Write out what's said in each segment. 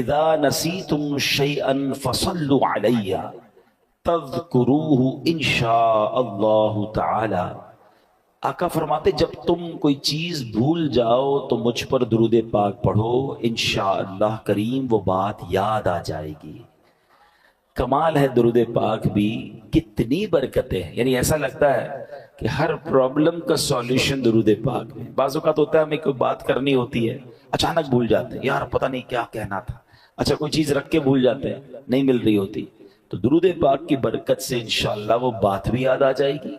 وَإِذَا نَسِيتُمْ شَيْئًا فَصَلُّوا عَلَيَّ تَذْكُرُوهُ إِن شَاءَ اللَّهُ تَعَالَى۔ آقا فرماتے جب تم کوئی چیز بھول جاؤ تو مجھ پر درود پاک پڑھو، انشاءاللہ کریم وہ بات یاد آ جائے گی۔ کمال ہے درود پاک بھی، کتنی برکتیں ہیں، یعنی ایسا لگتا ہے کہ ہر پرابلم کا سولیوشن درود پاک میں۔ بعض اوقات ہوتا ہے ہمیں کوئی بات کرنی ہوتی ہے، اچانک بھول جاتے ہیں، یار پتہ نہیں کیا کہنا تھا، اچھا کوئی چیز رکھ کے بھول جاتے ہیں، نہیں مل رہی ہوتی، تو درود پاک کی برکت سے انشاءاللہ وہ بات بھی یاد آ جائے گی،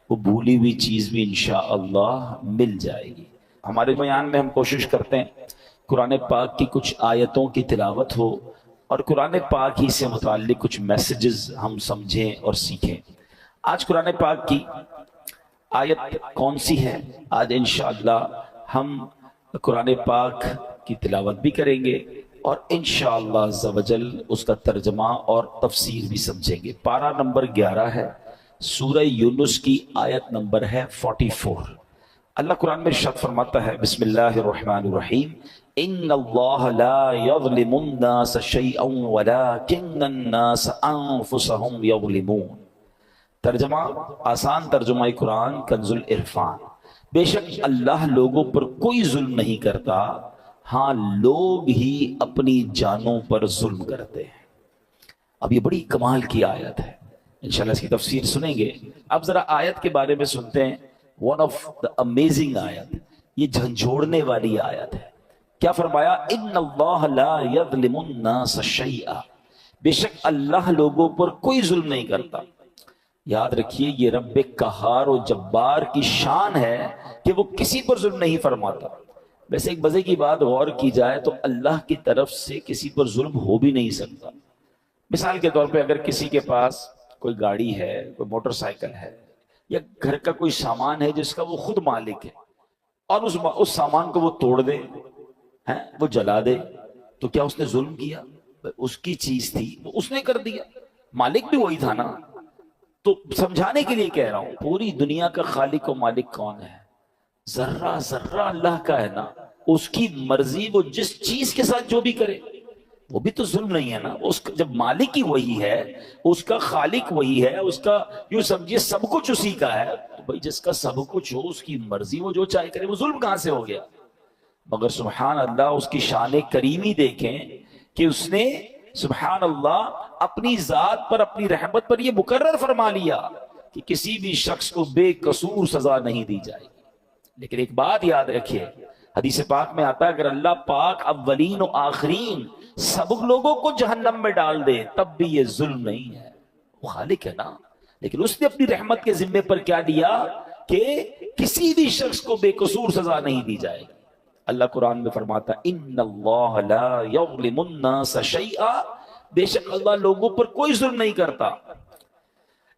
وہ بھولی ہوئی چیز بھی انشاءاللہ مل جائے گی۔ ہمارے بیان میں ہم کوشش کرتے ہیں قرآن پاک کی کچھ آیتوں کی تلاوت ہو اور قرآن پاک ہی سے متعلق کچھ میسیجز ہم سمجھیں اور سیکھیں۔ آج قرآن پاک کی آیت کون سی ہے؟ آج انشاءاللہ ہم قرآن پاک کی تلاوت بھی کریں گے اور انشاءاللہ عز و جل اس کا ترجمہ اور تفسیر بھی سمجھیں گے۔ پارہ نمبر 11 ہے، سورہ یونس کی آیت نمبر ہے 44۔ اللہ قرآن میں ارشاد فرماتا ہے، بسم اللہ الرحمن الرحیم، ان اللہ لا یظلم الناس شیئا ولکن الناس انفسهم یظلمون۔ ترجمہ، آسان ترجمہ قرآن کنز العرفان، بے شک اللہ لوگوں پر کوئی ظلم نہیں کرتا، ہاں لوگ ہی اپنی جانوں پر ظلم کرتے ہیں۔ اب یہ بڑی کمال کی آیت ہے، انشاءاللہ اس کی تفسیر سنیں گے۔ اب ذرا آیت کے بارے میں سنتے ہیں، ون آف دا امیزنگ آیت، یہ جھنجھوڑنے والی آیت ہے۔ کیا فرمایا؟ ان اللہ لا یظلم الناس شیئا، بے شک اللہ لوگوں پر کوئی ظلم نہیں کرتا۔ یاد رکھیے یہ رب قہار و جبار کی شان ہے کہ وہ کسی پر ظلم نہیں فرماتا۔ ویسے ایک مزے کی بات غور کی جائے تو اللہ کی طرف سے کسی پر ظلم ہو بھی نہیں سکتا۔ مثال کے طور پہ اگر کسی کے پاس کوئی گاڑی ہے، کوئی موٹر سائیکل ہے، یا گھر کا کوئی سامان ہے جس کا وہ خود مالک ہے، اور اس سامان کو وہ توڑ دے، وہ جلا دے، تو کیا اس نے ظلم کیا؟ اس کی چیز تھی، وہ اس نے کر دیا، مالک بھی وہی تھا نا۔ تو سمجھانے کے لیے کہہ رہا ہوں، پوری دنیا کا خالق و مالک کون ہے؟ ذرہ ذرہ اللہ کا ہے نا، اس کی مرضی، وہ جس چیز کے ساتھ جو بھی کرے وہ بھی تو ظلم نہیں ہے نا۔ جب مالک ہی وہی ہے، اس کا خالق وہی ہے، اس کا یوں سمجھیے سب کچھ اسی کا ہے، تو بھائی جس کا سب کچھ ہو، اس کی مرضی، وہ جو چاہے کرے، وہ ظلم کہاں سے ہو گیا؟ مگر سبحان اللہ اس کی شان کریمی دیکھیں کہ اس نے سبحان اللہ اپنی ذات پر، اپنی رحمت پر یہ مقرر فرما لیا کہ کسی بھی شخص کو بے قصور سزا نہیں دی جائے گی۔ لیکن ایک بات یاد رکھیے، حدیث پاک میں آتا ہے اگر اللہ پاک اولین و آخرین سب لوگوں کو جہنم میں ڈال دے تب بھی یہ ظلم نہیں ہے، وہ خالق ہے نا۔ لیکن اس نے اپنی رحمت کے ذمے پر کیا دیا کہ کسی بھی شخص کو بے قصور سزا نہیں دی جائے گی۔ اللہ قرآن میں فرماتا ہے ان اللہ لا یظلم الناس شیئا، بے شک اللہ لوگوں پر کوئی ظلم نہیں کرتا،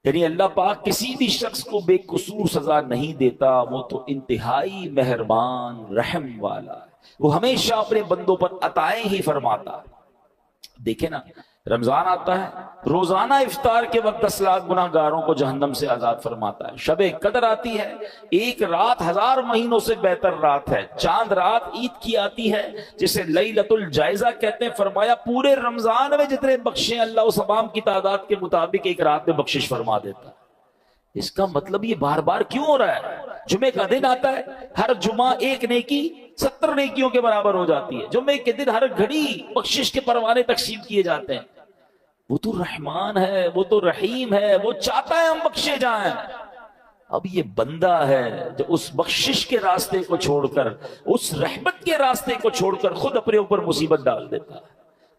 یعنی اللہ پاک کسی بھی شخص کو بے قصور سزا نہیں دیتا، وہ تو انتہائی مہربان رحم والا ہے، وہ ہمیشہ اپنے بندوں پر عطائیں ہی فرماتا ہے۔ دیکھیں نا، رمضان آتا ہے، روزانہ افطار کے وقت 10 لاکھ گناہ گاروں کو جہنم سے آزاد فرماتا ہے۔ شب قدر آتی ہے، ایک رات 1000 مہینوں سے بہتر رات ہے۔ چاند رات عید کی آتی ہے جسے لیلۃ الجائزہ کہتے ہیں، فرمایا پورے رمضان میں جتنے بخشیں اللہ اس تمام کی تعداد کے مطابق ایک رات میں بخشش فرما دیتا ہے۔ اس کا مطلب یہ بار بار کیوں ہو رہا ہے؟ جمعے کا دن آتا ہے، ہر جمعہ ایک نیکی 70 نیکیوں کے برابر ہو جاتی ہے۔ جمعے کے دن ہر گھڑی بخشش کے پروانے تقسیم کیے جاتے ہیں۔ وہ تو رحمان ہے، وہ تو رحیم ہے، وہ چاہتا ہے ہم بخشے جائیں۔ اب یہ بندہ ہے جو اس بخشش کے راستے کو چھوڑ کر، اس رحمت کے راستے کو چھوڑ کر خود اپنے اوپر مصیبت ڈال دیتا ہے۔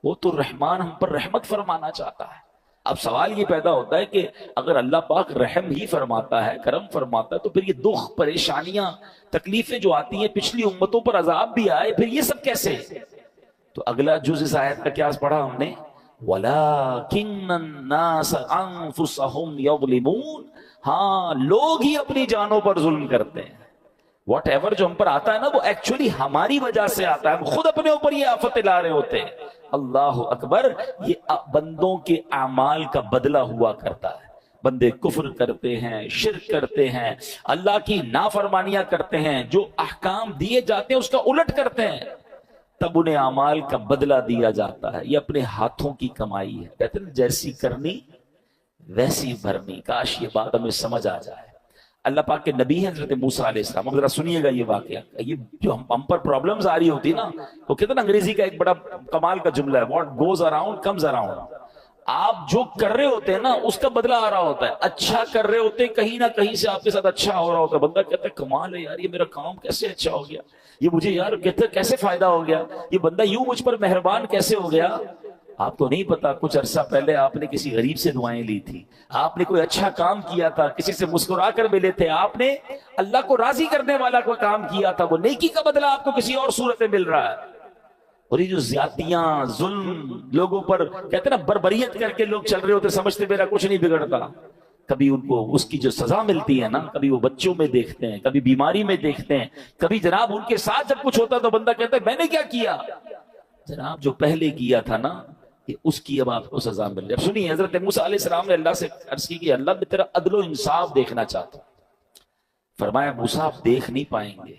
وہ تو رحمان ہم پر رحمت فرمانا چاہتا ہے۔ اب سوال یہ پیدا ہوتا ہے کہ اگر اللہ پاک رحم ہی فرماتا ہے، کرم فرماتا ہے، تو پھر یہ دکھ، پریشانیاں، تکلیفیں جو آتی ہیں، پچھلی امتوں پر عذاب بھی آئے، پھر یہ سب کیسے؟ تو اگلا جز اس آیت کا کیا پڑھا ہم نے؟ وَلَكِنَّ النَّاسَ أَنفُسَهُمْ يَظْلِمُونَ، ہاں لوگ ہی اپنی جانوں پر ظلم کرتے ہیں۔ واٹ ایور جو ہم پر آتا ہے نا، وہ ایکچولی ہماری وجہ سے آتا ہے، ہم خود اپنے اوپر یہ آفت لا رہے ہوتے ہیں۔ اللہ اکبر، یہ بندوں کے اعمال کا بدلہ ہوا کرتا ہے۔ بندے کفر کرتے ہیں، شرک کرتے ہیں، اللہ کی نافرمانیاں کرتے ہیں، جو احکام دیے جاتے ہیں اس کا الٹ کرتے ہیں۔ تب انہیں اعمال کا بدلہ دیا جاتا ہے. یہ اپنے ہاتھوں کی کمائی ہے. کہتے ہیں جیسی کرنی ویسی بھرنی. کاش یہ بات ہمیں سمجھ آ جائے. اللہ پاک کے نبی ہیں حضرت موسیٰ علیہ السلام. اب ذرا سنیے گا یہ واقعہ. یہ جو ہم پر پرابلمز آ رہی ہوتی نا، وہ کہتے ہیں نا انگریزی کا ایک بڑا کمال کا جملہ ہے، what goes around comes around. آپ جو کر رہے ہوتے ہیں نا اس کا بدلہ آ رہا ہوتا ہے. اچھا کر رہے ہوتے ہیں، کہیں نہ کہیں سے آپ کے ساتھ اچھا ہو رہا ہوتا ہے. بندہ کہتا ہے کمال ہے یار، یہ میرا کام کیسے اچھا ہو گیا، یہ مجھے یار کہتے کیسے فائدہ ہو گیا، یہ بندہ یوں مجھ پر مہربان کیسے ہو گیا. آپ کو نہیں پتا کچھ عرصہ پہلے آپ نے کسی غریب سے دعائیں لی تھی، آپ نے کوئی اچھا کام کیا تھا، کسی سے مسکرا کر ملے تھے، آپ نے اللہ کو راضی کرنے والا کوئی کام کیا تھا، وہ نیکی کا بدلہ آپ کو کسی اور صورت میں مل رہا ہے. اور یہ جو زیادتیاں، ظلم لوگوں پر کہتے ہیں نا بربریت کر کے لوگ چل رہے ہوتے، سمجھتے میرا کچھ نہیں بگڑتا. کبھی ان کو اس کی جو سزا ملتی ہے نا، کبھی وہ بچوں میں دیکھتے ہیں، کبھی بیماری میں دیکھتے ہیں، کبھی جناب ان کے ساتھ جب کچھ ہوتا تو بندہ کہتا ہے میں نے کیا کیا. جناب جو پہلے کیا تھا نا کہ اس کی اب آپ کو سزا مل جائے. سنیے حضرت موسیٰ علیہ السلام نے اللہ سے عرض کی کہ اللہ میں تیرا عدل و انصاف دیکھنا چاہتا ہوں. فرمایا موسیٰ آپ دیکھ نہیں پائیں گے.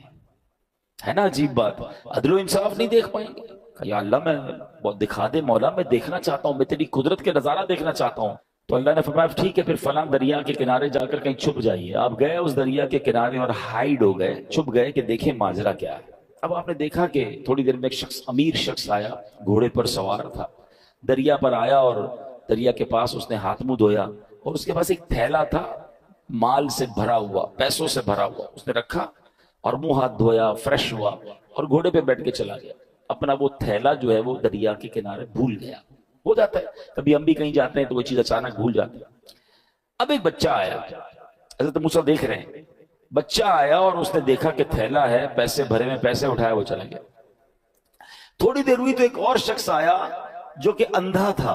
ہے نا عجیب بات، عدل و انصاف نہیں دیکھ پائیں گے. یا اللہ میں بہت دکھا دے مولا، میں دیکھنا چاہتا ہوں، میں تیری قدرت کے نظارہ دیکھنا چاہتا ہوں. تو اللہ نے فرمایا ٹھیک ہے پھر فلاں دریا کے کنارے جا کر کہیں چھپ جائیے. آپ گئے اس دریا کے کنارے اور ہائیڈ ہو گئے، چھپ گئے کہ دیکھیں ماجرا کیا ہے. اب آپ نے دیکھا کہ تھوڑی دیر میں ایک شخص، امیر شخص آیا، گھوڑے پر سوار تھا، دریا پر آیا اور دریا کے پاس اس نے ہاتھ منہ دھویا اور اس کے پاس ایک تھیلا تھا مال سے بھرا ہوا، پیسوں سے بھرا ہوا. اس نے رکھا اور منہ ہاتھ دھویا، فریش ہوا اور گھوڑے پہ بیٹھ کے چلا گیا. اپنا وہ تھیلا جو ہے وہ دریا کے کنارے بھول گیا. ہو جاتا ہے کبھی ہم بھی کہیں جاتے ہیں تو وہ چیز اچانک بھول جاتے ہیں. اب ایک بچہ آیا، حضرت موسیٰ دیکھ رہے ہیں، بچہ آیا اور اس نے دیکھا کہ تھیلا ہے، پیسے بھرے میں، پیسے اٹھایا، وہ چلا گیا. تھوڑی دیر ہوئی تو ایک اور شخص آیا جو کہ اندھا تھا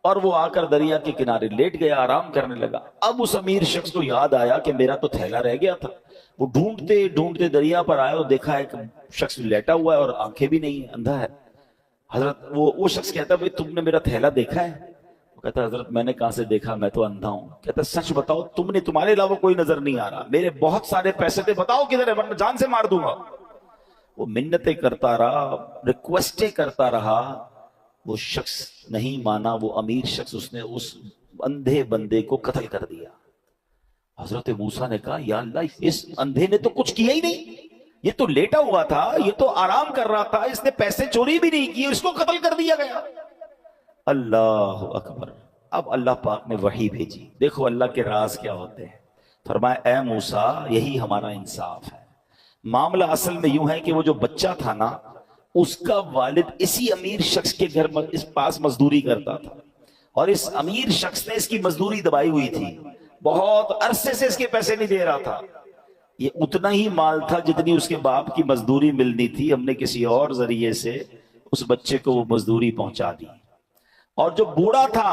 اور وہ آ کر دریا کے کنارے لیٹ گیا، آرام کرنے لگا. اب اس امیر شخص کو یاد آیا کہ میرا تو تھیلا رہ گیا تھا. وہ ڈھونڈتے ڈھونڈتے دریا پر آیا اور دیکھا ایک شخص لیٹا ہوا ہے اور آنکھیں بھی نہیں ہیں، اندھا ہے. حضرت وہ شخص کہتا ہے بھئی تم نے میرا تھیلا دیکھا ہے؟ وہ کہتا ہے حضرت میں نے کہاں سے دیکھا، میں تو اندھا ہوں. کہتا ہے سچ بتاؤ، تمہارے علاوہ کوئی نظر نہیں آ رہا، میرے بہت سارے پیسے تھے، بتاؤ کدھر ہے ورنہ جان سے مار دوں گا. وہ منتیں کرتا رہا، ریکویسٹیں کرتا رہا، وہ شخص نہیں مانا. وہ امیر شخص، اس نے اس اندھے بندے کو قتل کر دیا. حضرت موسیٰ نے کہا یا اللہ، اس اندھے نے تو کچھ کیا ہی نہیں، یہ تو لیٹا ہوا تھا، یہ تو آرام کر رہا تھا، اس نے پیسے چوری بھی نہیں کیے، اس کو قتل کر دیا گیا. اللہ اکبر. اب اللہ پاک نے وحی بھیجی. دیکھو اللہ کے راز کیا ہوتے ہیں. فرمایا اے موسیٰ یہی ہمارا انصاف ہے. معاملہ اصل میں یوں ہے کہ وہ جو بچہ تھا نا، اس کا والد اسی امیر شخص کے گھر اس پاس مزدوری کرتا تھا اور اس امیر شخص نے اس کی مزدوری دبائی ہوئی تھی، بہت عرصے سے اس کے پیسے نہیں دے رہا تھا. یہ اتنا ہی مال تھا جتنی اس کے باپ کی مزدوری ملنی تھی. ہم نے کسی اور ذریعے سے اس بچے کو وہ مزدوری پہنچا دی. اور جو بوڑھا تھا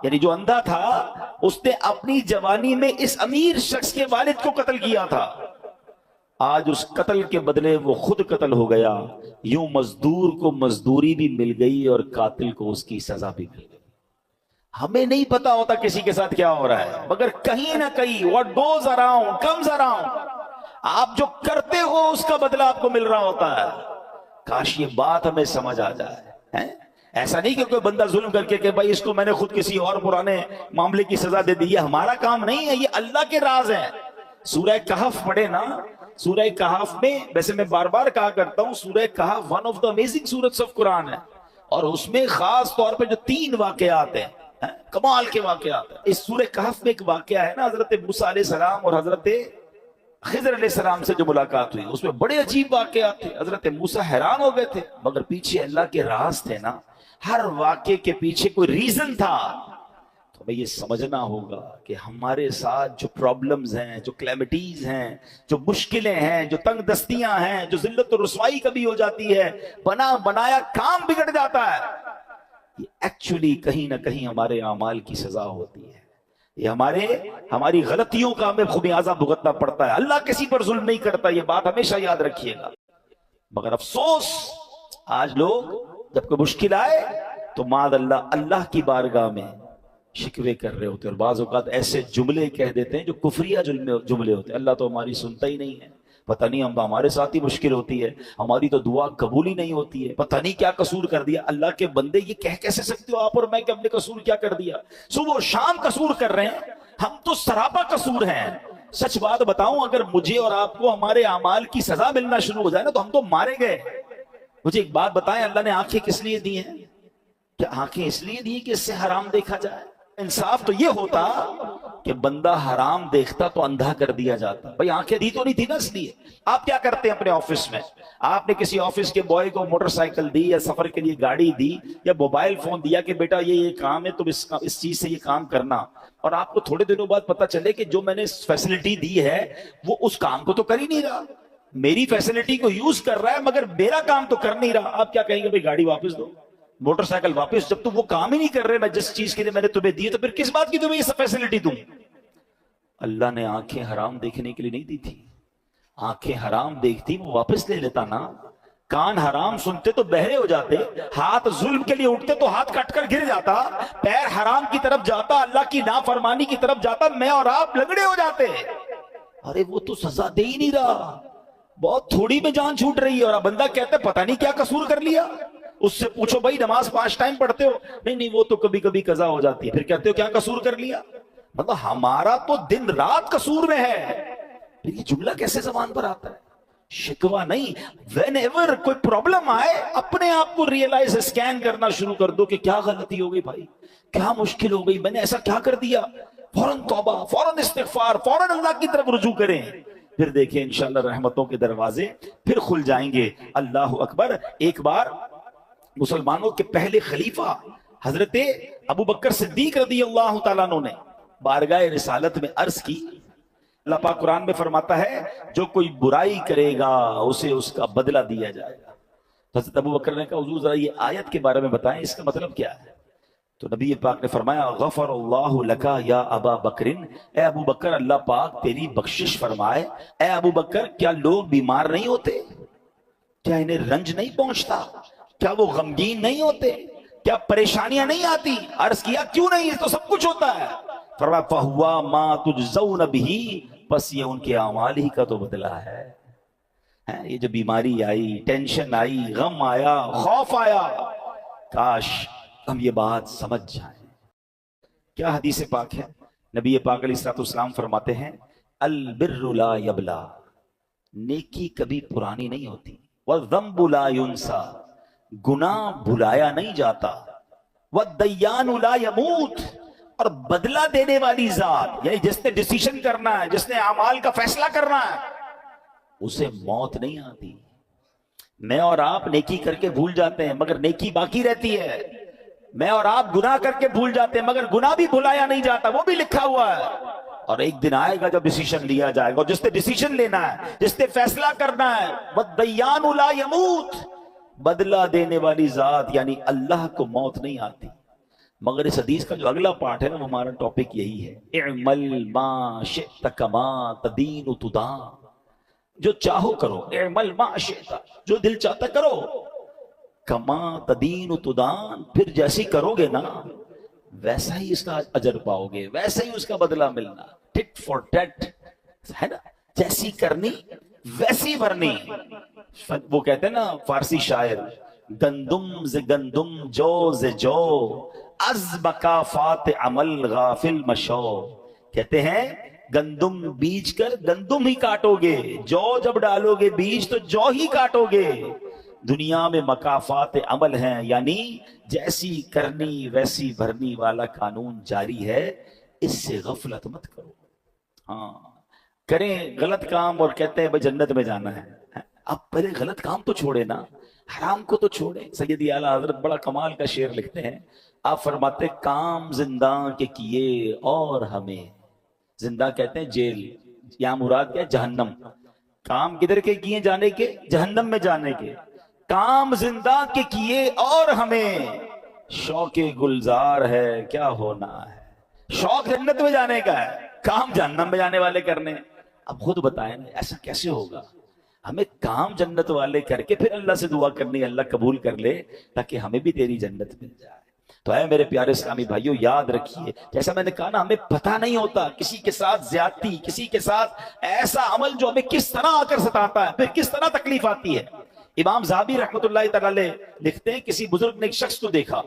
یعنی جو اندھا تھا، اس نے اپنی جوانی میں اس امیر شخص کے والد کو قتل کیا تھا. آج اس قتل کے بدلے وہ خود قتل ہو گیا. یوں مزدور کو مزدوری بھی مل گئی اور قاتل کو اس کی سزا بھی مل گئی. ہمیں نہیں پتا ہوتا کسی کے ساتھ کیا ہو رہا ہے، مگر کہیں نہ کہیں what goes around comes around. آپ جو کرتے ہو اس کا بدلہ آپ کو مل رہا ہوتا ہے. کاش یہ بات ہمیں سمجھ آ جائے. ایسا نہیں کہ کوئی بندہ ظلم کر کے کہ بھائی اس کو میں نے خود کسی اور پرانے معاملے کی سزا دے دی. یہ ہمارا کام نہیں ہے، یہ اللہ کے راز ہے. سورہ کہف پڑھے نا، سورہ کہف میں، ویسے میں بار بار کہا کرتا ہوں، Surah Kahf one of the amazing surahs of Quran ہے، اور اس میں خاص طور پہ جو 3 واقعات ہیں، کمال کے واقعات ہیں. اس سورہ کہف میں ایک واقعہ ہے نا، حضرت موسیٰ علیہ السلام اور حضرت خضر علیہ السلام سے جو ملاقات ہوئی، اس میں بڑے عجیب واقعات تھے. حضرت موسیٰ حیران ہو گئے تھے، مگر پیچھے اللہ کے راز تھے نا. ہر واقعے کے پیچھے کوئی ریزن تھا. تو ہمیں یہ سمجھنا ہوگا کہ ہمارے ساتھ جو پرابلمز ہیں، جو کلیمٹیز ہیں، جو مشکلیں ہیں، جو تنگ دستیاں ہیں، جو ذلت و رسوائی کبھی ہو جاتی ہے، بنایا کام بگڑ جاتا ہے، یہ ایکچولی کہیں نہ کہیں ہمارے اعمال کی سزا ہوتی ہے. یہ ہماری غلطیوں کا ہمیں خمیازہ بھگتنا پڑتا ہے. اللہ کسی پر ظلم نہیں کرتا، یہ بات ہمیشہ یاد رکھیے گا. مگر افسوس آج لوگ جب کوئی مشکل آئے تو معاذ اللہ کی بارگاہ میں شکوے کر رہے ہوتے ہیں، اور بعض اوقات ایسے جملے کہہ دیتے ہیں جو کفریہ جملے ہوتے ہیں. اللہ تو ہماری سنتا ہی نہیں ہے، پتہ نہیں ہمارے ساتھ ہی مشکل ہوتی ہے، ہماری تو دعا قبول ہی نہیں ہوتی ہے، پتہ نہیں کیا قصور کر دیا۔ اللہ کے بندے یہ کہہ کیسے سکتے ہو آپ اور میں کہ ہم نے قصور کیا کر دیا؟ صبح و شام قصور کر رہے ہیں، ہم تو سراپا قصور ہیں۔ سچ بات بتاؤں، اگر مجھے اور آپ کو ہمارے اعمال کی سزا ملنا شروع ہو جائے نا تو ہم تو مارے گئے۔ مجھے ایک بات بتائیں، اللہ نے آنکھیں کس لیے دی ہیں؟ کیا آنکھیں اس لیے دی کہ اس سے حرام دیکھا جائے؟ انصاف تو یہ ہوتا کہ بندہ حرام دیکھتا تو اندھا کر دیا جاتا۔ بھائی آنکھیں دی تو نہیں تھی نا اس لیے۔ آپ کیا کرتے ہیں اپنے آفس میں؟ آپ نے کسی آفس کے بوائے کو موٹر سائیکل دی یا سفر کے لیے گاڑی دی یا موبائل فون دیا کہ بیٹا یہ کام ہے، تم اس چیز سے یہ کام کرنا، اور آپ کو تھوڑے دنوں بعد پتا چلے کہ جو میں نے فیسلٹی دی ہے وہ اس کام کو تو کر ہی نہیں رہا، میری فیسلٹی کو یوز کر رہا ہے مگر میرا کام تو کر نہیں رہا۔ آپ کیا کہیں گے؟ بھائی گاڑی واپس دو، موٹر سائیکل واپس، جب تم وہ کام ہی نہیں کر رہے میں جس چیز کے لیے میں نے تمہیں دی تو پھر کس بات کی تمہیں یہ سب فیسلٹی دوں؟ اللہ نے آنکھیں حرام دیکھنے کے لیے نہیں دی تھی، آنکھیں حرام دیکھتی وہ واپس لے لیتا نا۔ کان حرام سنتے تو بہرے ہو جاتے، ہاتھ ظلم کے لیے اٹھتے تو ہاتھ کٹ کر گر جاتا، پیر حرام کی طرف جاتا، اللہ کی نافرمانی کی طرف جاتا، میں اور آپ لنگڑے ہو جاتے۔ ارے وہ تو سزا دے ہی نہیں رہا، بہت تھوڑی میں جان چھوٹ رہی ہے، اور بندہ کہتا ہے پتہ نہیں کیا قصور کر لیا۔ اس سے پوچھو بھائی نماز 5 ٹائم پڑھتے ہو؟ نہیں وہ تو کبھی کبھی قضا ہو جاتی ہے۔ پھر کہتے ہو کیا قصور کر لیا؟ مطلب ہمارا تو دن رات قصور میں ہے۔ پھر یہ جملہ کیسے زبان پر آتا ہے؟ شکوہ نہیں، وین ایور کوئی پرابلم آئے اپنے آپ کو ریئلائز اسکین کرنا شروع کر دو کہ کیا غلطی ہو گئی بھائی، کیا مشکل ہو گئی، میں نے ایسا کیا کر دیا، فوراً توبہ، فوراً استغفار، فوراً اللہ کی طرف رجوع کریں۔ پھر دیکھیں انشاءاللہ رحمتوں کے دروازے پھر کھل جائیں گے۔ اللہ اکبر۔ ایک بار مسلمانوں کے پہلے خلیفہ حضرت ابو بکر صدیق رضی اللہ تعالیٰ عنہ نے بارگاہ رسالت میں عرض کی، اللہ پاک قرآن میں فرماتا ہے جو کوئی برائی کرے گا اسے اس کا بدلہ دیا جائے گا۔ حضرت ابو بکر نے کہا حضور ذرا یہ آیت کے بارے میں بتائیں، اس کا مطلب کیا ہے؟ تو نبی پاک نے فرمایا غفر اللہ لکا یا ابا بکر، اے ابو بکر اللہ پاک تیری بخشش فرمائے۔ اے ابو بکر کیا لوگ بیمار نہیں ہوتے؟ کیا انہیں رنج نہیں پہنچتا؟ کیا وہ غمگین نہیں ہوتے؟ کیا پریشانیاں نہیں آتی؟ عرض کیا کیوں نہیں، یہ تو سب کچھ ہوتا ہے۔ فرمایا فہوا ما تجزون بہ، بس یہ ان کے اعمال ہی کا تو بدلہ ہے۔ یہ جو بیماری آئی، ٹینشن آئی، غم آیا، خوف آیا، کاش ہم یہ بات سمجھ جائیں۔ کیا حدیث پاک ہے، نبی پاک علیہ الصلوۃ والسلام فرماتے ہیں البر لا یبلا، نیکی کبھی پرانی نہیں ہوتی، والذنب لا ینسا، گناہ بھلایا نہیں جاتا، والدیان لا یموت، اور بدلہ دینے والی ذات یعنی جس نے ڈیسیشن کرنا ہے، جس نے اعمال کا فیصلہ کرنا ہے، اسے موت نہیں آتی۔ میں اور آپ نیکی کر کے بھول جاتے ہیں مگر نیکی باقی رہتی ہے، میں اور آپ گناہ کر کے بھول جاتے ہیں مگر گناہ بھی بھلایا نہیں جاتا، وہ بھی لکھا ہوا ہے۔ اور ایک دن آئے گا جب ڈیسیشن لیا جائے گا، اور جس نے ڈیسیشن لینا ہے، جس نے فیصلہ کرنا ہے، والدیان لا یموت، بدلہ دینے والی ذات یعنی اللہ کو موت نہیں آتی۔ مگر اس حدیث کا جو اگلا پارٹ ہے نا، وہ ہمارا ٹاپک یہی ہے، اعمل ما شئت کما تدین تدان، جو چاہو کرو، اعمل ما شئت، جو دل چاہتا کرو، کما تدین تدان، پھر جیسی کرو گے نا ویسا ہی اس کا اجر پاؤ گے، ویسا ہی اس کا بدلہ ملنا، ٹٹ فار ٹٹ ہے نا، جیسی کرنی ویسی بھرنی۔ وہ کہتے ہیں نا فارسی شاعر، گندم ز گندم جو ز جو، از مکافات عمل غافل مشو، کہتے ہیں گندم بیج کر گندم ہی کاٹو گے، جو جب ڈالو گے بیج تو جو ہی کاٹو گے۔ دنیا میں مکافات عمل ہیں، یعنی جیسی کرنی ویسی بھرنی والا قانون جاری ہے، اس سے غفلت مت کرو۔ ہاں کریں غلط کام اور کہتے ہیں بھائی جنت میں جانا ہے، اب پہلے غلط کام تو چھوڑے نا، حرام کو تو چھوڑے۔ سیدی اعلیٰ حضرت بڑا کمال کا شعر لکھتے ہیں، آپ فرماتے کام زندہ کے کیے اور ہمیں، زندہ کہتے ہیں جیل، یہاں مراد کیا؟ جہنم۔ کام کدھر کے کیے؟ جانے کے، جہنم میں جانے کے۔ کام زندہ کے کیے اور ہمیں، شوق گلزار ہے کیا ہونا ہے۔ شوق جنت میں جانے کا ہے، کام جہنم میں جانے والے کرنے۔ اب خود بتائیں ایسا کیسے ہوگا؟ ہمیں کام جنت والے کر کے پھر اللہ سے دعا کرنی اللہ قبول کر لے تاکہ ہمیں بھی تیری جنت مل جائے۔ تو اے میرے پیارے اسلامی بھائیوں یاد رکھیے، جیسا میں نے کہا نا، ہمیں پتہ نہیں ہوتا کسی کے ساتھ زیادتی، کسی کے ساتھ ایسا عمل جو ہمیں کس طرح آ کر ستاتا ہے، پھر کس طرح تکلیف آتی ہے۔ امام ذہبی رحمۃ اللہ تعالی لکھتے ہیں کسی بزرگ نے ایک شخص کو دیکھا،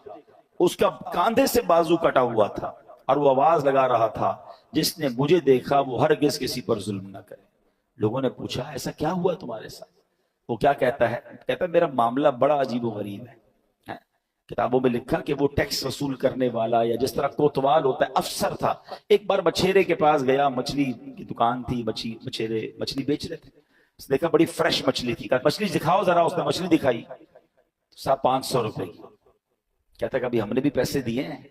اس کا کاندھے سے بازو کٹا ہوا تھا اور وہ آواز لگا رہا تھا، جس نے مجھے دیکھا وہ ہرگز کسی پر ظلم نہ کرے۔ لوگوں نے پوچھا ایسا کیا ہوا تمہارے ساتھ؟ وہ کیا کہتا ہے؟ کہتا ہے میرا معاملہ بڑا عجیب و غریب ہے۔ کتابوں میں لکھا کہ وہ ٹیکس وصول کرنے والا یا جس طرح کوتوال ہوتا ہے افسر تھا۔ ایک بار مچھیرے کے پاس گیا، مچھلی کی دکان تھی، مچھیرے مچھلی بیچ رہے تھے۔ اس نے دیکھا بڑی فریش مچھلی تھی، کہا مچھلی دکھاؤ ذرا۔ اس نے مچھلی دکھائی، 500 روپے کی۔ کہتا ہے کبھی ہم نے بھی پیسے دیے ہیں؟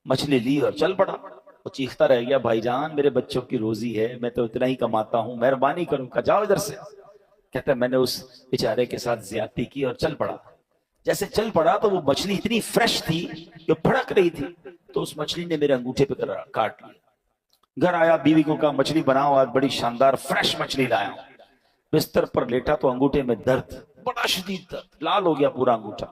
مچھلی لی اور چل پڑا۔ وہ چیختا رہ گیا بھائی جان میرے بچوں کی روزی ہے، میں تو اتنا ہی کماتا ہوں، مہربانی کرو۔ کہا جاؤ ادھر سے۔ کہتا ہے میں نے اس بیچارے کے ساتھ زیادتی کی اور چل پڑا۔ جیسے چل پڑا تو وہ مچھلی اتنی فریش تھی جو پھڑک رہی تھی، تو اس مچھلی نے میرے انگوٹھے پہ کاٹ لیا۔ گھر آیا، بیوی کو کہا مچھلی بناؤ، آج بڑی شاندار فریش مچھلی لایا ہوں۔ بستر پر لیٹا تو انگوٹھے میں درد، بڑا شدید درد، لال ہو گیا پورا انگوٹھا۔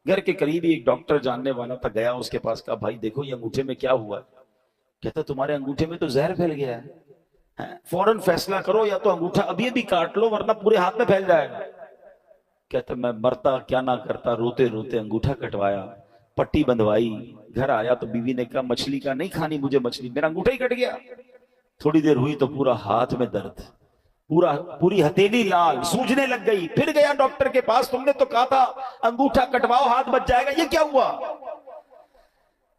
گھر کے قریب ایک ڈاکٹر جاننے والا تھا، گیا اس کے پاس، کہا بھائی دیکھو یہ انگوٹھے میں کیا ہوا ہے؟ کہتا تمہارے انگوٹھے میں تو زہر پھیل گیا ہے، فوراً فیصلہ کرو، یا تو انگوٹھا ابھی ابھی کاٹ لو ورنہ پورے ہاتھ میں پھیل جائے گا۔ کہتا میں مرتا کیا نہ کرتا، روتے روتے انگوٹھا کٹوایا، پٹی بندھوائی۔ گھر آیا تو بیوی نے کہا مچھلی کا نہیں کھانی مجھے مچھلی، میرا انگوٹھا ہی کٹ گیا۔ تھوڑی دیر ہوئی تو پورا ہاتھ میں درد، پوری ہتھیلی لال، سوجنے لگ گئی۔ پھر گیا ڈاکٹر کے پاس، تم نے تو کہا تھا انگوٹھا کٹواؤ ہاتھ بچ جائے گا، یہ کیا ہوا؟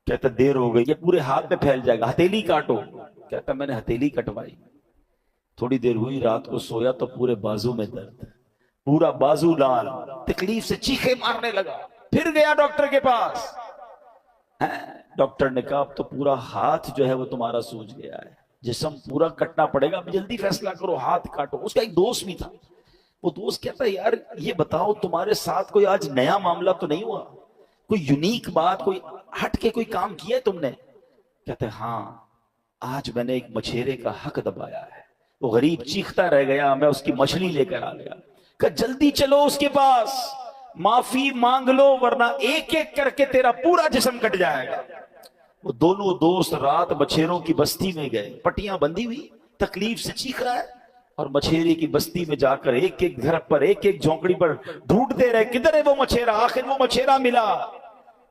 کہتا دیر ہو گئی، یہ پورے ہاتھ میں پھیل جائے گا، ہتھیلی کاٹو۔ کہتا میں نے ہتھیلی کٹوائی۔ تھوڑی دیر ہوئی، رات کو سویا تو پورے بازو میں درد، پورا بازو لال، تکلیف سے چیخے مارنے لگا۔ پھر گیا ڈاکٹر کے پاس، ڈاکٹر نے کہا اب تو پورا ہاتھ جو ہے وہ تمہارا سوج گیا ہے، جسم پورا کٹنا پڑے گا، اب جلدی فیصلہ کرو، ہاتھ کاٹو۔ اس کا ایک دوست بھی تھا، وہ دوست کہتا ہے یار یہ بتاؤ تمہارے ساتھ کوئی آج نیا معاملہ تو نہیں ہوا، کوئی یونیک بات، کوئی ہٹ کے کوئی کام کیا ہے تم نے؟ کہتے ہاں آج میں نے ایک مچھیرے کا حق دبایا ہے۔ وہ غریب چیختا رہ گیا، میں اس کی مچھلی لے کر آ گیا۔ کہ جلدی چلو اس کے پاس، معافی مانگ لو ورنہ ایک ایک کر کے تیرا پورا جسم کٹ جائے گا۔ وہ دونوں دوست رات مچھیروں کی بستی میں گئے، پٹیاں بندھی ہوئی، تکلیف سے چیخ رہا ہے، اور مچھیرے کی بستی میں جا کر ایک ایک گھر پر، ایک ایک جھونپڑی پر ڈھونڈتے رہے کدھر ہے وہ مچھیرا۔ آخر وہ مچھیرا ملا۔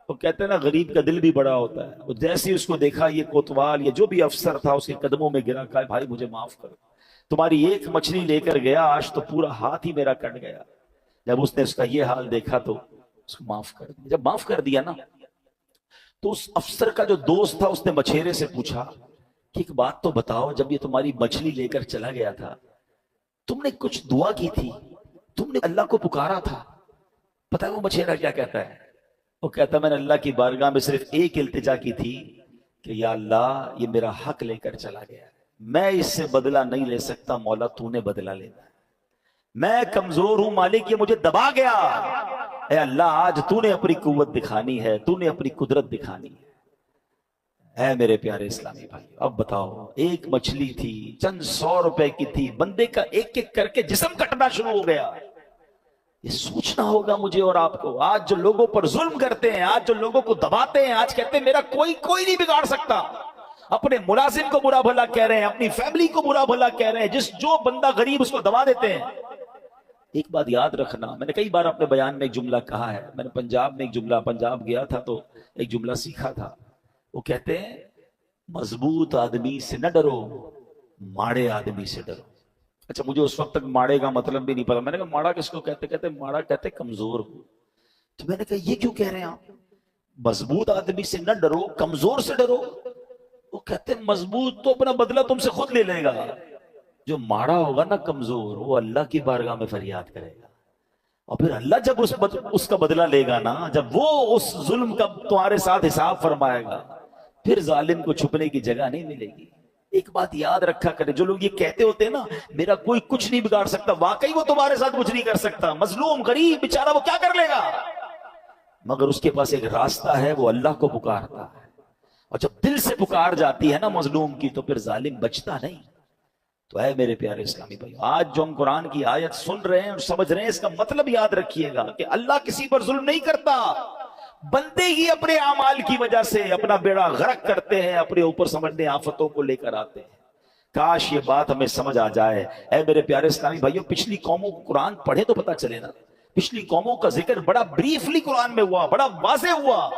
وہ کہتے ہیں نا غریب کا دل بھی بڑا ہوتا ہے، وہ جیسے اس کو دیکھا یہ کوتوال یا جو بھی افسر تھا اس کے قدموں میں گرا، کہا بھائی مجھے معاف کرو، تمہاری ایک مچھلی لے کر گیا، آج تو پورا ہاتھ ہی میرا کٹ گیا۔ جب اس نے اس کا یہ حال دیکھا تو اس کو معاف کر دیا۔ جب معاف کر دیا نا تو اس افسر کا جو دوست تھا اس نے مچھیرے سے پوچھا کہ ایک بات تو بتاؤ، جب یہ تمہاری مچھلی لے کر چلا گیا تھا تم نے کچھ دعا کی تھی، تم نے اللہ کو پکارا تھا؟ پتہ ہے وہ مچھیرا کیا کہتا ہے؟ وہ کہتا ہے میں نے اللہ کی بارگاہ میں صرف ایک التجا کی تھی کہ یا اللہ یہ میرا حق لے کر چلا گیا، میں اس سے بدلہ نہیں لے سکتا، مولا تو نے بدلہ لینا ہے، میں کمزور ہوں مالک، یہ مجھے دبا گیا، اے اللہ آج تو نے اپنی قوت دکھانی ہے، تو نے اپنی قدرت دکھانی ہے۔ اے میرے پیارے اسلامی بھائی اب بتاؤ، ایک مچھلی تھی، چند 100 روپے کی تھی، بندے کا ایک ایک کر کے جسم کٹنا شروع ہو گیا۔ یہ سوچنا ہوگا مجھے اور آپ کو، آج جو لوگوں پر ظلم کرتے ہیں، آج جو لوگوں کو دباتے ہیں، آج کہتے ہیں میرا کوئی نہیں بگاڑ سکتا، اپنے ملازم کو برا بھلا کہہ رہے ہیں، اپنی فیملی کو برا بھلا کہہ رہے ہیں، جو بندہ غریب اس کو دبا دیتے ہیں۔ ایک بات یاد رکھنا، میں نے کئی بار اپنے بیان میں ایک جملہ کہا ہے، میں نے پنجاب گیا تھا تو ایک جملہ سیکھا تھا، وہ کہتے ہیں مضبوط آدمی سے نہ ڈرو، ماڑے آدمی سے ڈرو۔ اچھا مجھے اس وقت تک ماڑے کا مطلب بھی نہیں پتا، میں نے کہا ماڑا کس کو کہتے ماڑا کہتے کمزور کو۔ تو میں نے کہا یہ کیوں کہہ رہے ہیں آپ، مضبوط آدمی سے نہ ڈرو کمزور سے ڈرو؟ وہ کہتے مضبوط تو اپنا بدلہ تم سے خود لے لے گا، جو ماڑا ہوگا نا کمزور، وہ اللہ کی بارگاہ میں فریاد کرے گا، اور پھر اللہ جب اس کا بدلہ لے گا نا، جب وہ اس ظلم کا تمہارے ساتھ حساب فرمائے گا، پھر ظالم کو چھپنے کی جگہ نہیں ملے گی۔ ایک بات یاد رکھا کرے، جو لوگ یہ کہتے ہوتے ہیں نا میرا کوئی کچھ نہیں بگاڑ سکتا، واقعی وہ تمہارے ساتھ کچھ نہیں کر سکتا، مظلوم غریب بیچارہ وہ کیا کر لے گا، مگر اس کے پاس ایک راستہ ہے، وہ اللہ کو پکارتا ہے، اور جب دل سے پکار جاتی ہے نا مظلوم کی تو پھر ظالم بچتا نہیں۔ تو اے میرے پیارے اسلامی بھائی، آج جو ہم قرآن کی آیت سن رہے ہیں اور سمجھ رہے ہیں، اس کا مطلب یاد رکھیے گا کہ اللہ کسی پر ظلم نہیں کرتا، بندے ہی اپنے اعمال کی وجہ سے اپنا بیڑا غرق کرتے ہیں، اپنے اوپر سمجھنے آفتوں کو لے کر آتے ہیں۔ کاش یہ بات ہمیں سمجھ آ جائے۔ اے میرے پیارے اسلامی بھائیوں، پچھلی قوموں کو قرآن پڑھے تو پتہ چلے نا۔ پچھلی قوموں کا ذکر بڑا بریفلی قرآن میں ہوا، بڑا واضح ہوا۔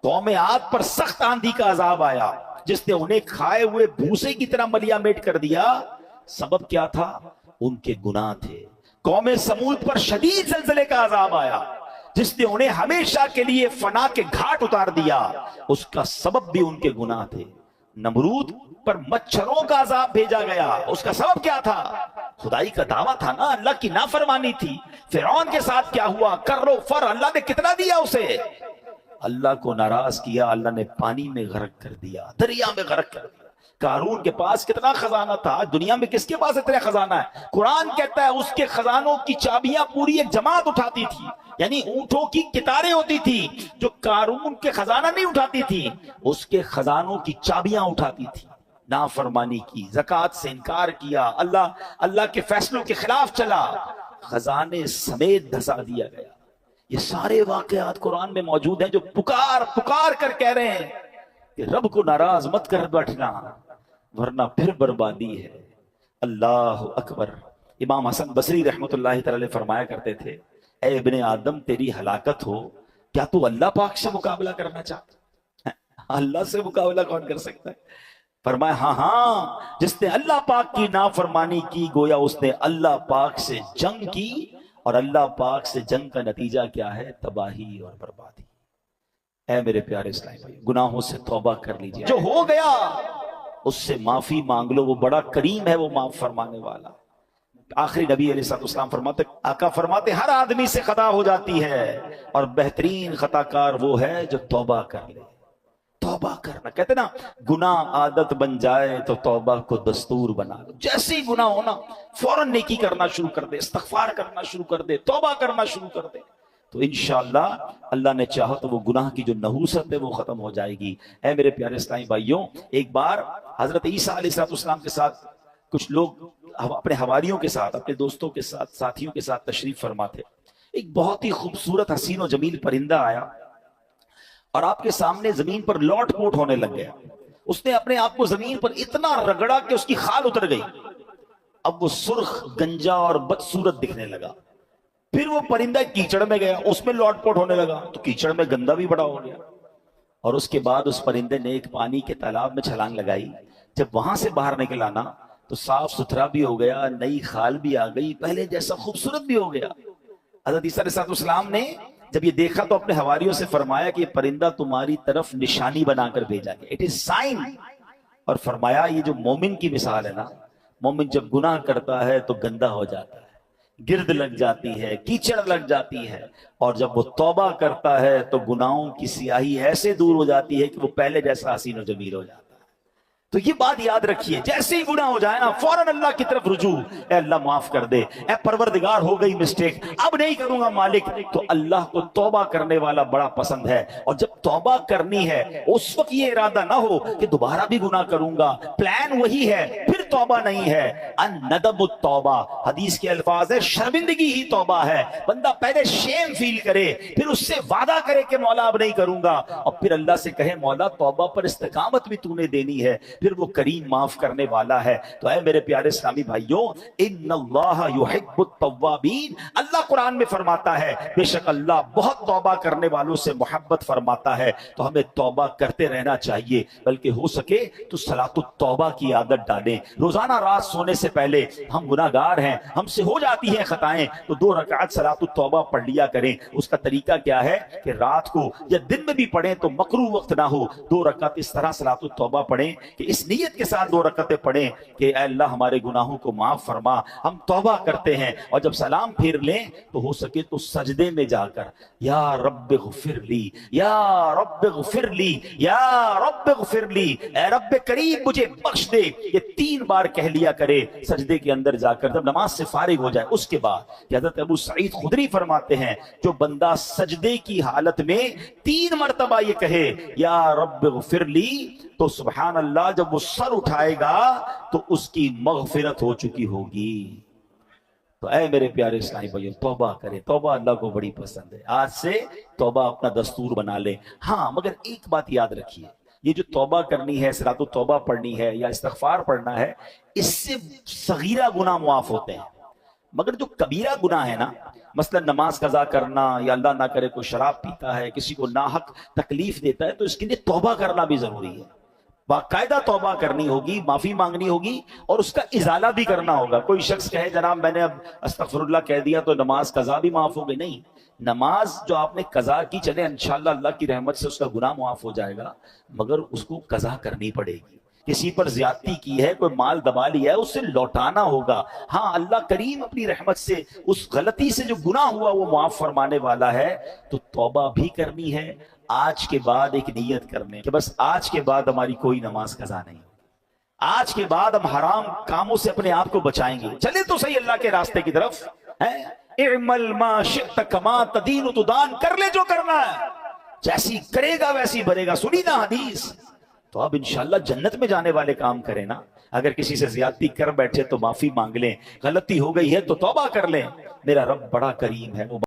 قوم عاد پر سخت آندھی کا عذاب آیا جس نے انہیں کھائے ہوئے بھوسے کی طرح ملیا میٹ کر دیا۔ سبب کیا تھا؟ ان کے گناہ تھے۔ قوم سمود پر شدید زلزلے کا عذاب آیا جس نے انہیں ہمیشہ کے لیے فنا کے گھاٹ اتار دیا، اس کا سبب بھی ان کے گناہ تھے۔ نمرود پر مچھروں کا عذاب بھیجا گیا، اس کا سبب کیا تھا؟ خدائی کا دعویٰ تھا نا، اللہ کی نافرمانی تھی۔ فرعون کے ساتھ کیا ہوا؟ کر و فر، اللہ نے کتنا دیا اسے؟ اللہ کو ناراض کیا، اللہ نے پانی میں غرق کر دیا، دریا میں غرق کر دیا۔ قارون کے پاس کتنا خزانہ تھا، دنیا میں کس کے پاس اتنا خزانہ ہے؟ قرآن کہتا ہے اس کے خزانوں کی چابیاں پوری ایک جماعت اٹھاتی تھی، یعنی اونٹوں کی قطاریں ہوتی تھی جو قارون کے خزانہ نہیں اٹھاتی تھی، اس کے خزانوں کی چابیاں اٹھاتی تھی۔ نافرمانی کی، زکوٰۃ سے انکار کیا، اللہ کے فیصلوں کے خلاف چلا، خزانے سمیت دھسا دیا گیا۔ یہ سارے واقعات قرآن میں موجود ہیں جو پکار کر کہہ رہے ہیں کہ رب کو ناراض مت کر بیٹھنا ورنہ پھر بربادی ہے۔ اللہ اکبر۔ امام حسن بصری رحمۃ اللہ تعالی فرمایا کرتے تھے، اے ابن آدم تیری ہلاکت ہو، کیا تو اللہ پاک سے مقابلہ کرنا چاہتا ہے؟ اللہ سے مقابلہ کون کر سکتا ہے؟ فرمایا ہاں، جس نے اللہ پاک کی نافرمانی کی گویا اس نے اللہ پاک سے جنگ کی، اور اللہ پاک سے جنگ کا نتیجہ کیا ہے؟ تباہی اور بربادی۔ اے میرے پیارے اسلامی بھائی، گناہوں سے توبہ کر لیجئے، جو ہو گیا اس سے معافی مانگ لو، وہ بڑا کریم ہے، وہ معاف فرمانے والا۔ آخری نبی علیہ السلام فرماتے، آقا فرماتے ہر آدمی سے خطا ہو جاتی ہے اور بہترین خطا کار وہ ہے جو توبہ کر لے۔ توبہ کرنا، کہتے نا گناہ عادت بن جائے تو توبہ کو دستور بنا لو۔ جیسے ہی گناہ ہونا فوراً نیکی کرنا شروع کر دے، استغفار کرنا شروع کر دے، توبہ کرنا شروع کر دے، تو انشاءاللہ اللہ نے چاہا تو وہ گناہ کی جو نحوست ہے وہ ختم ہو جائے گی۔ اے میرے پیارے اسلامی بھائیوں، ایک بار حضرت عیسیٰ علیہ السلام کے ساتھ کچھ لوگ اپنے حواریوں کے ساتھ، اپنے دوستوں کے ساتھ، ساتھیوں کے ساتھ تشریف فرما تھے۔ ایک بہت ہی خوبصورت حسین و جمیل پرندہ آیا اور آپ کے سامنے زمین پر لوٹ پوٹ ہونے لگ گیا۔ اس نے اپنے آپ کو زمین پر اتنا رگڑا کہ اس کی خال اتر گئی۔ اب وہ سرخ، گنجا اور بدصورت دکھنے لگا۔ پھر وہ پرندہ کیچڑ میں گیا، اس میں لوٹ پوٹ ہونے لگا تو کیچڑ میں گندا بھی بڑا ہو گیا۔ اور اس کے بعد اس پرندے نے ایک پانی کے تالاب میں چھلانگ لگائی۔ جب وہاں سے باہر نکلانا تو صاف ستھرا بھی ہو گیا، نئی خال بھی آ گئی، پہلے جیسا خوبصورت بھی ہو گیا۔ حضرت عیسیٰ علیہ السلام نے جب یہ دیکھا تو اپنے حواریوں سے فرمایا کہ یہ پرندہ تمہاری طرف نشانی بنا کر بھیجا گیا، اٹ از سائن۔ اور فرمایا یہ جو مومن کی مثال ہے نا، مومن جب گناہ کرتا ہے تو گندا ہو جاتا ہے، گرد لگ جاتی ہے، کیچڑ لگ جاتی ہے، اور جب وہ توبہ کرتا ہے تو گناہوں کی سیاہی ایسے دور ہو جاتی ہے کہ وہ پہلے جیسا حسین و جمیل ہو جاتا ہے۔ تو یہ بات یاد رکھیے، جیسے ہی گناہ ہو جائے نا فوراً اللہ کی طرف رجوع، اے اللہ معاف کر دے، اے پروردگار ہو گئی مسٹیک، اب نہیں کروں گا مالک۔ تو اللہ کو توبہ کرنے والا بڑا پسند ہے، اور جب توبہ کرنی ہے اس وقت یہ ارادہ نہ ہو کہ دوبارہ بھی گناہ کروں گا، پلان وہی ہے، پھر توبہ نہیں ہے۔ الندم التوبہ، حدیث کے الفاظ ہے شرمندگی ہی توبہ ہے۔ بندہ پہلے شیم فیل کرے، پھر اس سے وعدہ کرے کہ مولا اب نہیں کروں گا، اور پھر اللہ سے کہے مولا توبہ پر استقامت بھی تو نے دینی ہے، پھر وہ کریم معاف کرنے والا ہے۔ تو اے میرے پیارے اسلامی بھائیوں، ان اللہ یحب التوابین، اللہ قرآن میں فرماتا ہے بے شک اللہ بہت توبہ کرنے والوں سے محبت فرماتا ہے۔ تو ہمیں توبہ کرتے رہنا چاہیے، بلکہ ہو سکے تو صلاۃ التوبہ کی عادت ڈالیں۔ روزانہ رات سونے سے پہلے، ہم گناہگار ہیں، ہم سے ہو جاتی ہیں خطائیں، تو 2 رکعت صلاۃ التوبہ پڑھ لیا کریں۔ اس کا طریقہ کیا ہے کہ رات کو یا دن میں بھی پڑھیں تو مکروہ وقت نہ ہو، 2 رکعت اس طرح صلاۃ التوبہ پڑھیں کہ اس نیت کے ساتھ 2 رکعتیں پڑھیں کہ اے اللہ ہمارے گناہوں کو معاف فرما، ہم توبہ کرتے ہیں۔ اور جب سلام پھیر لیں تو ہو سکے تو سجدے میں جا کر یا رب اغفر لی، یا رب اغفر لی، یا رب اغفر لی، اے رب کریم مجھے بخش دے، یہ 3 بار کہہ لیا کرے سجدے کے اندر جا کر، جب نماز سے فارغ ہو جائے۔ اس کے بعد حضرت ابو سعید خدری فرماتے ہیں جو بندہ سجدے کی حالت میں 3 مرتبہ یہ کہے یا رب اغفر لی، تو سبحان اللہ جب وہ سر اٹھائے گا تو اس کی مغفرت ہو چکی ہوگی۔ تو اے میرے پیارے اسلامی بھائیوں، توبہ کریں، توبہ اللہ کو بڑی پسند ہے، آج سے توبہ اپنا دستور بنا لیں۔ ہاں مگر ایک بات یاد رکھیے، یہ جو توبہ کرنی ہے، صراط التوبہ پڑھنی ہے یا استغفار پڑھنا ہے، اس سے صغیرہ گناہ معاف ہوتے ہیں، مگر جو کبیرہ گناہ ہے نا، مثلا نماز قضا کرنا، یا اللہ نہ کرے کوئی شراب پیتا ہے، کسی کو ناحق تکلیف دیتا ہے، تو اس کے لیے توبہ کرنا بھی ضروری ہے، باقاعدہ توبہ کرنی ہوگی، معافی مانگنی ہوگی، اور اس کا ازالہ بھی کرنا ہوگا۔ کوئی شخص کہے جناب میں نے اب استغفر اللہ کہہ دیا تو نماز قضا بھی معاف ہو گئی، نہیں، نماز جو آپ نے قضا کی، چلے انشاءاللہ اللہ کی رحمت سے اس کا گناہ معاف ہو جائے گا، مگر اس کو قضا کرنی پڑے گی۔ کسی پر زیادتی کی ہے، کوئی مال دبا لیا ہے، اسے لوٹانا ہوگا۔ ہاں اللہ کریم اپنی رحمت سے اس غلطی سے جو گناہ ہوا وہ معاف فرمانے والا ہے، تو توبہ بھی کرنی ہے۔ آج کے بعد ایک نیت کرنے کہ بس آج کے بعد ہماری کوئی نماز قضا نہیں، آج کے بعد ہم حرام کاموں سے اپنے آپ کو بچائیں گے، چلے تو صحیح اللہ کے راستے کی طرف ہے۔ اعمل ما شئت کما تدین تدان، کر لے جو کرنا ہے، جیسی کرے گا ویسی بھرے گا، سنی نا حدیث؟ تو اب انشاءاللہ جنت میں جانے والے کام کریں نا۔ اگر کسی سے زیادتی کر بیٹھے تو معافی مانگ لیں، غلطی ہو گئی ہے تو توبہ کر لیں، میرا رب بڑا کریم ہے، وہ